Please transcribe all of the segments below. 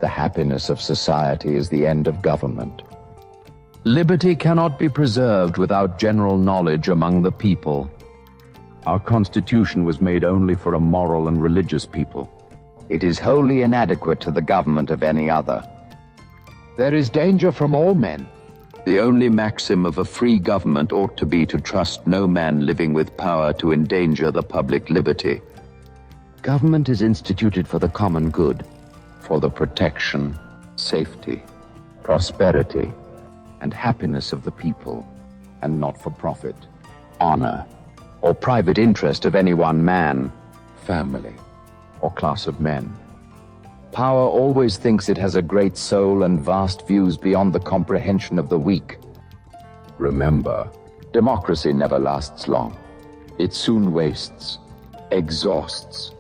The happiness of society is the end of government. Liberty cannot be preserved without general knowledge among the people. Our Constitution was made only for a moral and religious people. It is wholly inadequate to the government of any other. There is danger from all men. The only maxim of a free government ought to be to trust no man living with power to endanger the public liberty. Government is instituted for the common good, for the protection, safety, prosperity, and happiness of the people, and not for profit, honor, or private interest of any one man, family, or class of men. Power always thinks it has a great soul and vast views beyond the comprehension of the weak. Remember, democracy never lasts long. It soon wastes, exhausts,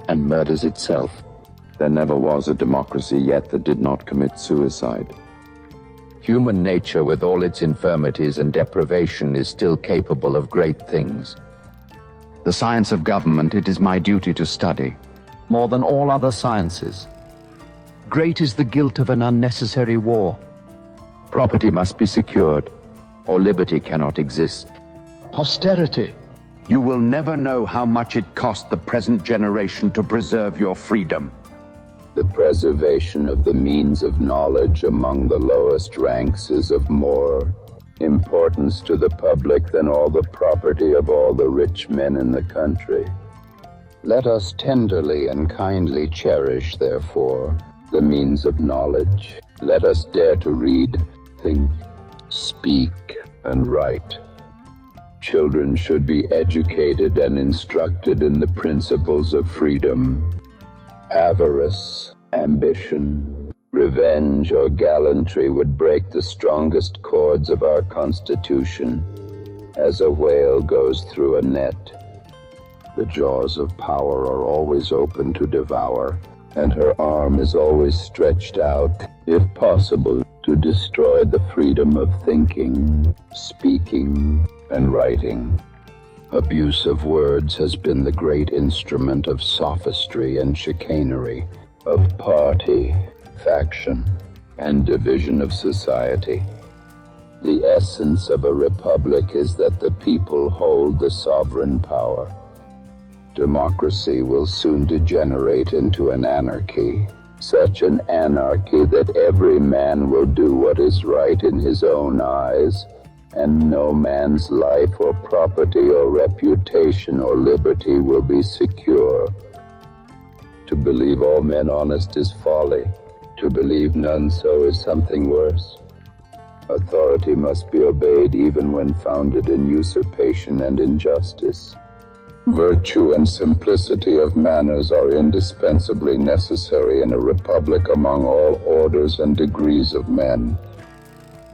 and murders itself. There never was a democracy yet that did not commit suicide. Human nature, with all its infirmities and deprivation, is still capable of great things. The science of government it is my duty to study, more than all other sciences. Great is the guilt of an unnecessary war. Property must be secured, or liberty cannot exist. Posterity. You will never know how much it cost the present generation to preserve your freedom. The preservation of the means of knowledge among the lowest ranks is of more importance to the public than all the property of all the rich men in the country. Let us tenderly and kindly cherish, therefore, the means of knowledge. Let us dare to read, think, speak, and write. Children should be educated and instructed in the principles of freedom. Avarice, ambition, revenge, or gallantry would break the strongest cords of our Constitution, as a whale goes through a net. The jaws of power are always open to devour, and her arm is always stretched out, if possible, to destroy the freedom of thinking, speaking, and writing. Abuse of words has been the great instrument of sophistry and chicanery, of party, faction, and division of society. The essence of a republic is that the people hold the sovereign power. Democracy will soon degenerate into an anarchy, such an anarchy that every man will do what is right in his own eyes, and no man's life or property or reputation or liberty will be secure. To believe all men honest is folly. To believe none so is something worse. Authority must be obeyed even when founded in usurpation and injustice. Virtue and simplicity of manners are indispensably necessary in a republic among all orders and degrees of men.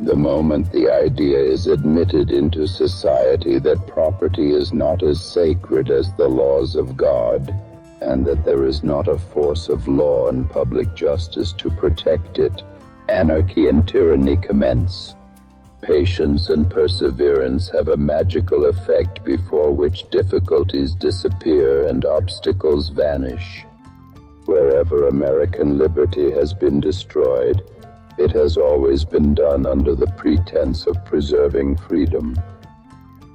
The moment the idea is admitted into society that property is not as sacred as the laws of God, and that there is not a force of law and public justice to protect it, anarchy and tyranny commence. Patience and perseverance have a magical effect before which difficulties disappear and obstacles vanish. Wherever American liberty has been destroyed, it has always been done under the pretense of preserving freedom.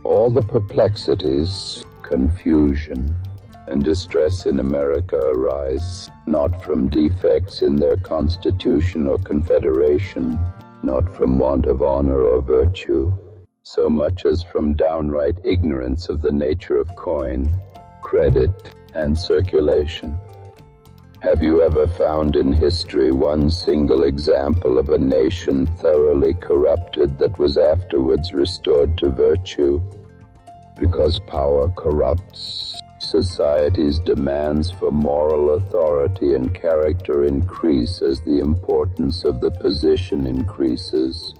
All the perplexities, confusion, and distress in America arise not from defects in their Constitution or Confederation, not from want of honor or virtue, so much as from downright ignorance of the nature of coin, credit, and circulation. Have you ever found in history one single example of a nation thoroughly corrupted that was afterwards restored to virtue? Because power corrupts, society's demands for moral authority and character increase as the importance of the position increases.